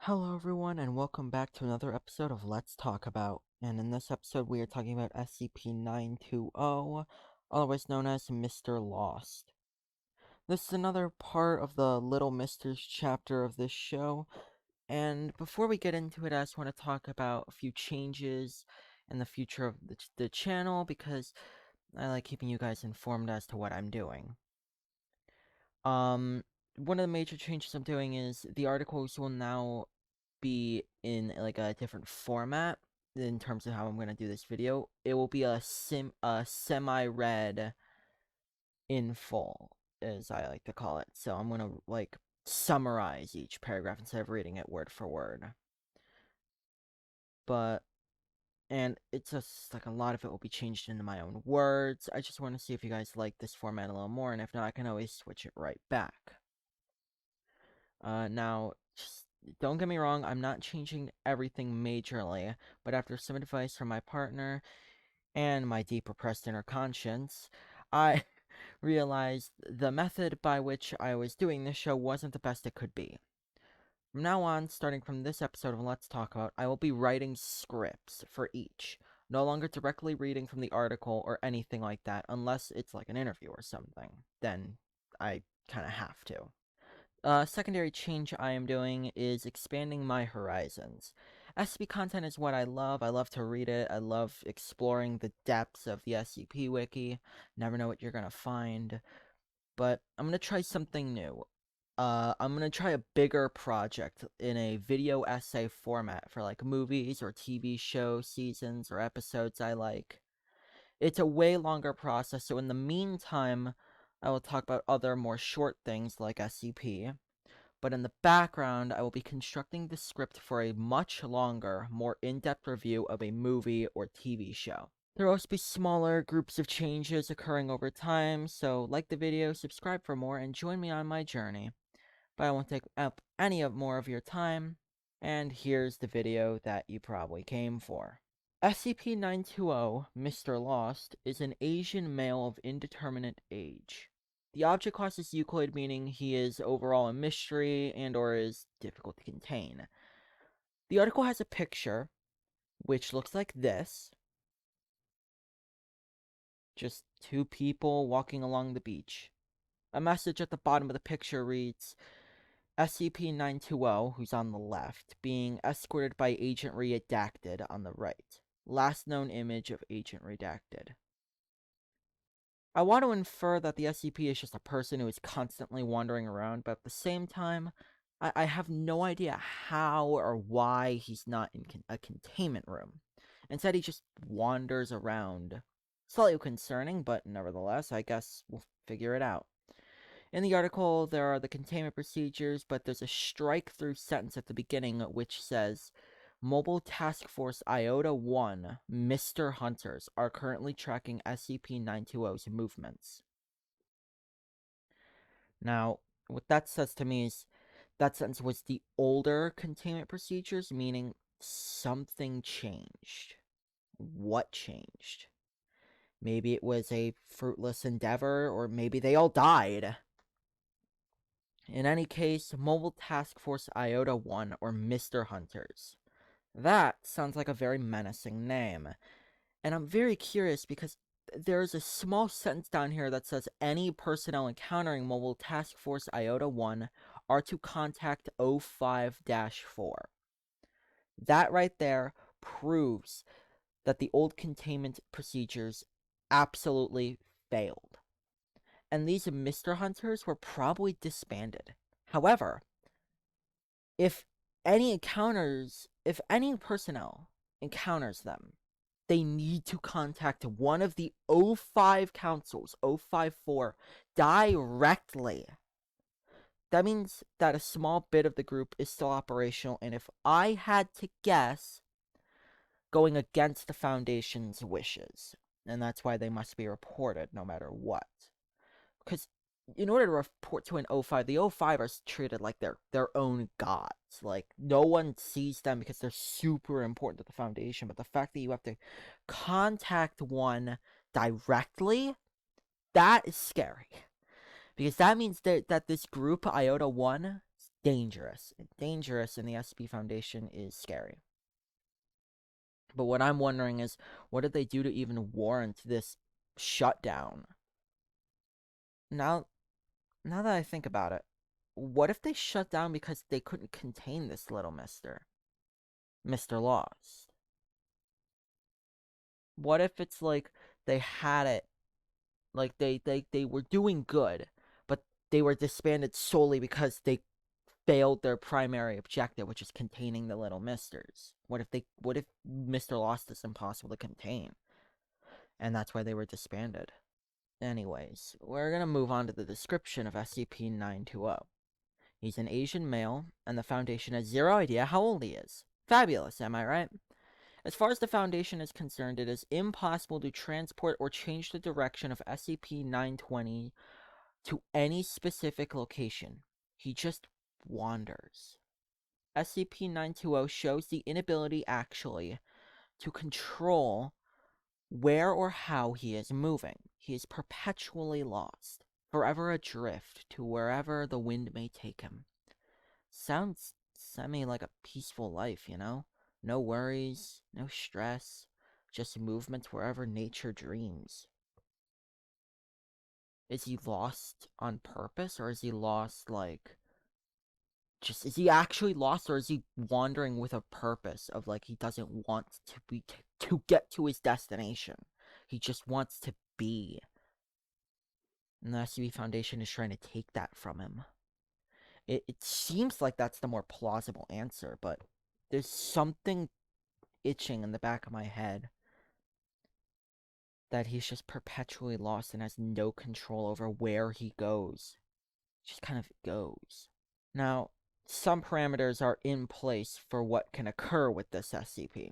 Hello everyone and welcome back to another episode of Let's Talk About. And in this episode we are talking about SCP-920, otherwise known as Mr. Lost. This is another part of the Little Misters chapter of this show, and before we get into it I just want to talk about a few changes in the future of the channel because I like keeping you guys informed as to what I'm doing. One of the major changes I'm doing is the articles will now be in like a different format in terms of how I'm gonna do this video. It will be a semi-read in full, as I like to call it. So I'm gonna like summarize each paragraph instead of reading it word for word. And it's just like a lot of it will be changed into my own words. I just want to see if you guys like this format a little more, and if not, I can always switch it right back. Now, just don't get me wrong, I'm not changing everything majorly, but after some advice from my partner and my deep repressed inner conscience, I realized the method by which I was doing this show wasn't the best it could be. From now on, starting from this episode of Let's Talk About, I will be writing scripts for each, no longer directly reading from the article or anything like that, unless it's like an interview or something. Then I kinda have to. Secondary change I am doing is expanding my horizons. SCP content is what I love. I love to read it. I love exploring the depths of the SCP wiki. Never know what you're gonna find. But I'm gonna try something new. I'm gonna try a bigger project in a video essay format for like movies or TV show seasons or episodes I like. It's a way longer process, so in the meantime, I will talk about other more short things like SCP. But in the background, I will be constructing the script for a much longer, more in-depth review of a movie or TV show. There will also be smaller groups of changes occurring over time, so like the video, subscribe for more, and join me on my journey. But I won't take up any more of your time, and here's the video that you probably came for. SCP-920, Mr. Lost, is an Asian male of indeterminate age. The object class is Euclid, meaning he is overall a mystery and or is difficult to contain. The article has a picture, which looks like this. Just two people walking along the beach. A message at the bottom of the picture reads, SCP-920, who's on the left, being escorted by Agent Redacted on the right. Last known image of Agent Redacted. I want to infer that the SCP is just a person who is constantly wandering around, but at the same time, I have no idea how or why he's not in a containment room. Instead, he just wanders around. Slightly concerning, but nevertheless, I guess we'll figure it out. In the article, there are the containment procedures, but there's a strike-through sentence at the beginning which says, Mobile Task Force Iota-1, Mr. Hunters, are currently tracking SCP-920's movements. Now, what that says to me is, that sentence was the older containment procedures, meaning something changed. What changed? Maybe it was a fruitless endeavor, or maybe they all died. In any case, Mobile Task Force Iota-1, or Mr. Hunters. That sounds like a very menacing name. And I'm very curious because there's a small sentence down here that says any personnel encountering Mobile Task Force Iota-1 are to contact 05-4. That right there proves that the old containment procedures absolutely failed. And these Mr. Hunters were probably disbanded. However, if any personnel encounters them, they need to contact one of the 05 councils, 054, directly. That means that a small bit of the group is still operational, and if I had to guess, going against the Foundation's wishes. And that's why they must be reported no matter what. Because in order to report to an 05, the 05 are treated like their own gods. Like, no one sees them because they're super important to the Foundation, but the fact that you have to contact one directly, that is scary. Because that means that this group, Iota-1, dangerous. Dangerous in the SCP Foundation is scary. But what I'm wondering is, what did they do to even warrant this shutdown? Now, now that I think about it, what if they shut down because they couldn't contain this little Mr. Lost? What if it's like they had it, like they were doing good, but they were disbanded solely because they failed their primary objective, which is containing the little misters? What if Mr. Lost is impossible to contain, and that's why they were disbanded? Anyways, we're gonna move on to the description of SCP-920. He's an Asian male, and the Foundation has zero idea how old he is. Fabulous, am I right? As far as the Foundation is concerned, it is impossible to transport or change the direction of SCP-920 to any specific location. He just wanders. SCP-920 shows the inability, actually, to control where or how he is moving. He is perpetually lost, forever adrift to wherever the wind may take him. Sounds semi like a peaceful life, you know? No worries, no stress, just movement wherever nature dreams. Is he lost on purpose, or is he lost, like, just, is he actually lost, or is he wandering with a purpose of, like, he doesn't want to get to his destination? He just wants to be. And the SCP Foundation is trying to take that from him. It seems like that's the more plausible answer, but there's something itching in the back of my head that he's just perpetually lost and has no control over where he goes. Just kind of goes. Now, some parameters are in place for what can occur with this SCP.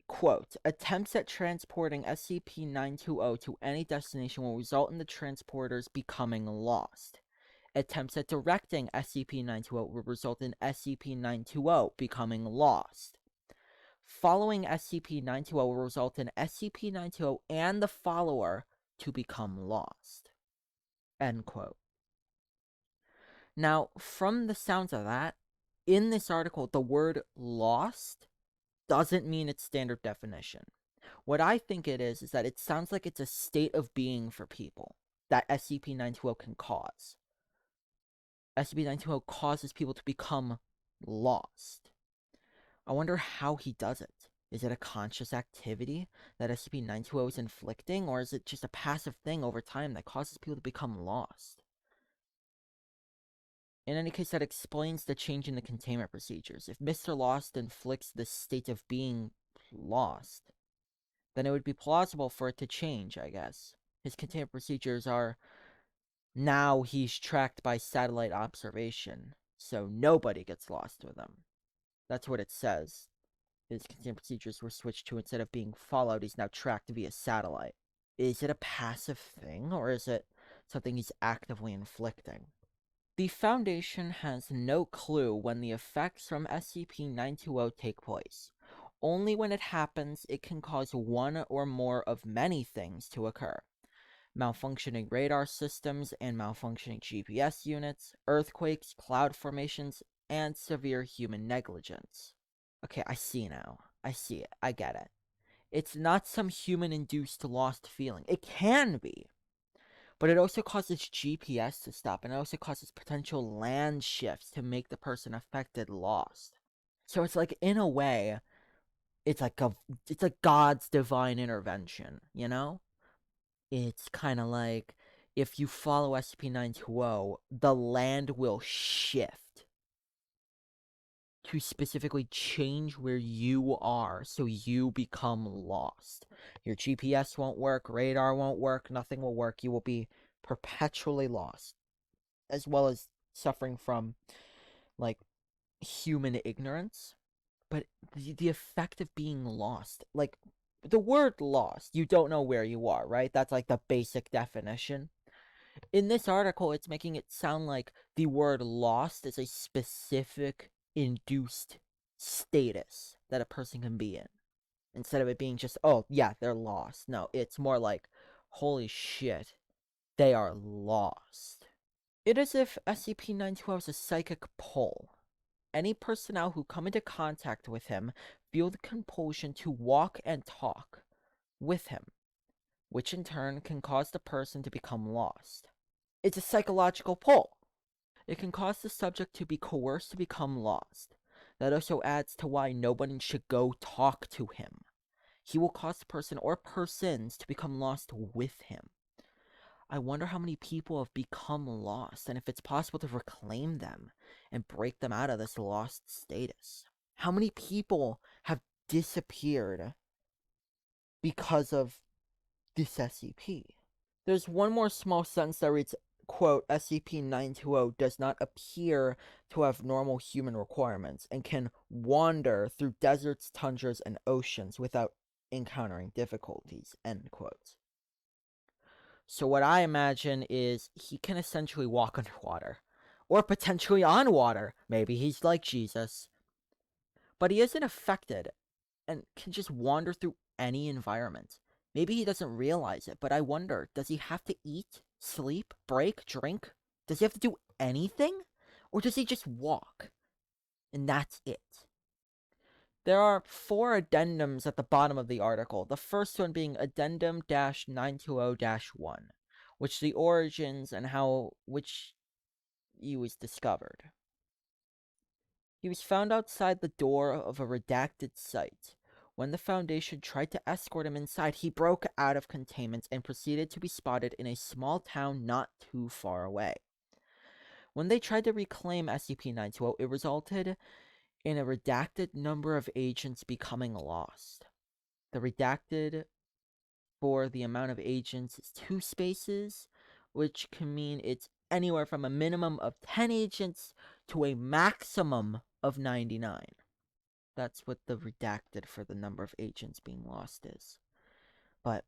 Quote, attempts at transporting SCP-920 to any destination will result in the transporters becoming lost. Attempts at directing SCP-920 will result in SCP-920 becoming lost. Following SCP-920 will result in SCP-920 and the follower to become lost. End quote. Now, from the sounds of that, in this article, the word lost doesn't mean its standard definition. What I think it is that it sounds like it's a state of being for people that SCP-920 can cause. SCP-920 causes people to become lost. I wonder how he does it. Is it a conscious activity that SCP-920 is inflicting, or is it just a passive thing over time that causes people to become lost? In any case, that explains the change in the containment procedures. If Mr. Lost inflicts this state of being lost, then it would be plausible for it to change, I guess. His containment procedures are, now he's tracked by satellite observation, so nobody gets lost with him. That's what it says. His containment procedures were switched to, instead of being followed, he's now tracked via satellite. Is it a passive thing, or is it something he's actively inflicting? The Foundation has no clue when the effects from SCP-920 take place. Only when it happens, it can cause one or more of many things to occur. Malfunctioning radar systems and malfunctioning GPS units, earthquakes, cloud formations, and severe human negligence. Okay, I see now. I see it. I get it. It's not some human-induced lost feeling. It can be. But it also causes GPS to stop, and it also causes potential land shifts to make the person affected lost. So it's like, in a way, it's like God's divine intervention, you know? It's kind of like, if you follow SCP-920, the land will shift to specifically change where you are, so you become lost. Your GPS won't work, radar won't work, nothing will work. You will be perpetually lost, as well as suffering from, like, human ignorance. But the effect of being lost, like, the word lost, you don't know where you are, right? That's like the basic definition. In this article, it's making it sound like the word lost is a specific induced status that a person can be in, instead of it being just, oh yeah, they're lost. No, it's more like, holy shit, they are lost. It is as if SCP-920 is a psychic pull. Any personnel who come into contact with him feel the compulsion to walk and talk with him, which in turn can cause the person to become lost. It's a psychological pull. It can cause the subject to be coerced to become lost. That also adds to why nobody should go talk to him. He will cause the person or persons to become lost with him. I wonder how many people have become lost, and if it's possible to reclaim them and break them out of this lost status. How many people have disappeared because of this SCP? There's one more small sentence that reads, quote, SCP-920 does not appear to have normal human requirements and can wander through deserts, tundras, and oceans without encountering difficulties, end quote. So what I imagine is he can essentially walk underwater. Or potentially on water. Maybe he's like Jesus. But he isn't affected and can just wander through any environment. Maybe he doesn't realize it, but I wonder, does he have to eat, sleep, break, drink? Does he have to do anything? Or does he just walk? And that's it. There are 4 addendums at the bottom of the article, the first one being Addendum 920-1, which the origins and which he was discovered. He was found outside the door of a redacted site. When the Foundation tried to escort him inside, he broke out of containment and proceeded to be spotted in a small town not too far away. When they tried to reclaim SCP-920, it resulted in a redacted number of agents becoming lost. The redacted for the amount of agents is 2 spaces, which can mean it's anywhere from a minimum of 10 agents to a maximum of 99. That's what the redacted for the number of agents being lost is. But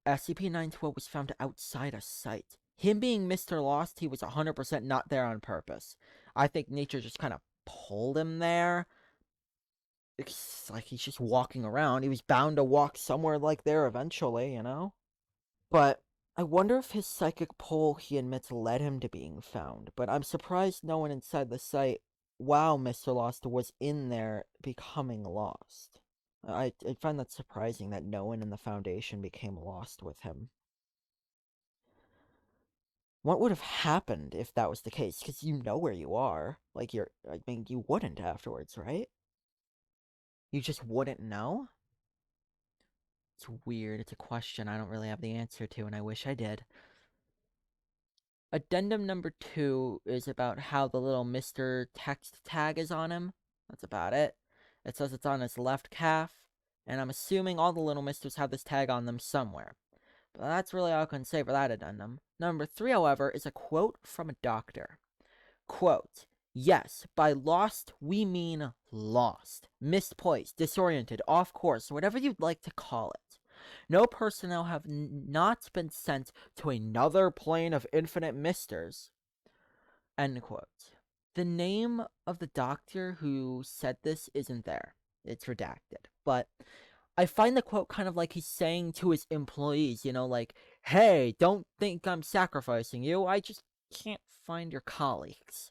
SCP-912 was found outside a site. Him being Mr. Lost, he was 100% not there on purpose. I think nature just kind of pulled him there. It's like he's just walking around. He was bound to walk somewhere like there eventually, you know? But I wonder if his psychic pull, he admits, led him to being found. But I'm surprised no one inside the site, while Mr. Lost was in there, becoming lost. I find that surprising that no one in the Foundation became lost with him. What would have happened if that was the case? Because you know where you are. Like, I mean, you wouldn't afterwards, right? You just wouldn't know? It's weird. It's a question I don't really have the answer to, and I wish I did. Addendum number 2 is about how the little Mr. text tag is on him. That's about it. It says it's on his left calf, and I'm assuming all the little misters have this tag on them somewhere. But that's really all I can say for that addendum. Number 3, however, is a quote from a doctor. Quote, yes, by lost, we mean lost, misplaced, disoriented, off course, whatever you'd like to call it. No personnel have not been sent to another plane of infinite misters. End quote. The name of the doctor who said this isn't there. It's redacted. But I find the quote kind of like he's saying to his employees, you know, like, hey, don't think I'm sacrificing you. I just can't find your colleagues.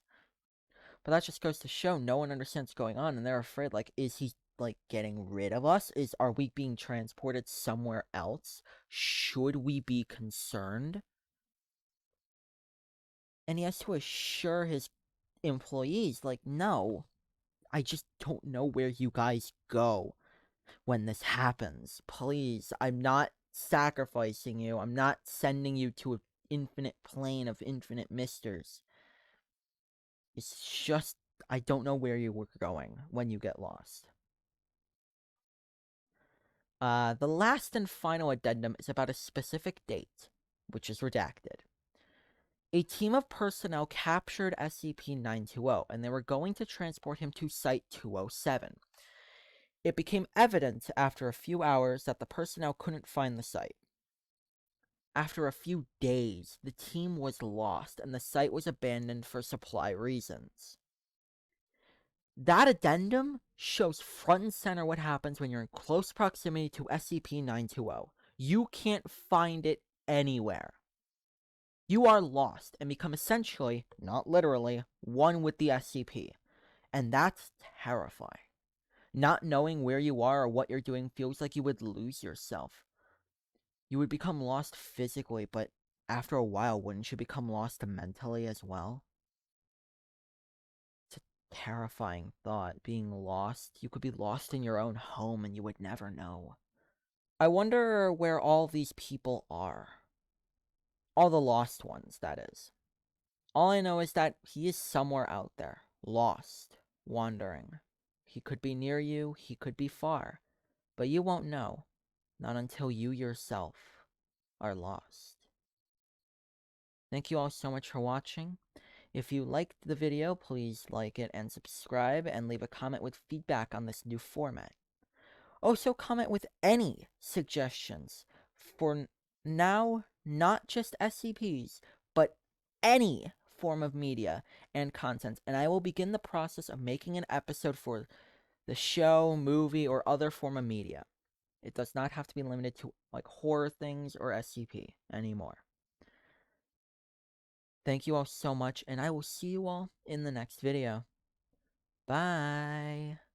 But that just goes to show no one understands what's going on, and they're afraid, like, is he, like, getting rid of us? Are we being transported somewhere else? Should we be concerned? And he has to assure his employees, like, no, I just don't know where you guys go when this happens. Please, I'm not sacrificing you. I'm not sending you to an infinite plane of infinite misters. It's just, I don't know where you were going when you get lost. The last and final addendum is about a specific date, which is redacted. A team of personnel captured SCP-920, and they were going to transport him to Site-207. It became evident after a few hours that the personnel couldn't find the site. After a few days, the team was lost, and the site was abandoned for supply reasons. That addendum shows front and center what happens when you're in close proximity to SCP-920. You can't find it anywhere. You are lost and become essentially, not literally, one with the SCP. And that's terrifying. Not knowing where you are or what you're doing feels like you would lose yourself. You would become lost physically, but after a while, wouldn't you become lost mentally as well? It's a terrifying thought, being lost. You could be lost in your own home and you would never know. I wonder where all these people are. All the lost ones, that is. All I know is that he is somewhere out there, lost, wandering. He could be near you, he could be far, but you won't know, not until you yourself are lost. Thank you all so much for watching. If you liked the video, please like it and subscribe, and leave a comment with feedback on this new format. Also, comment with any suggestions for now, not just SCPs, but any form of media and content, and I will begin the process of making an episode for the show, movie, or other form of media. It does not have to be limited to like horror things or SCP anymore. Thank you all so much, and I will see you all in the next video. Bye!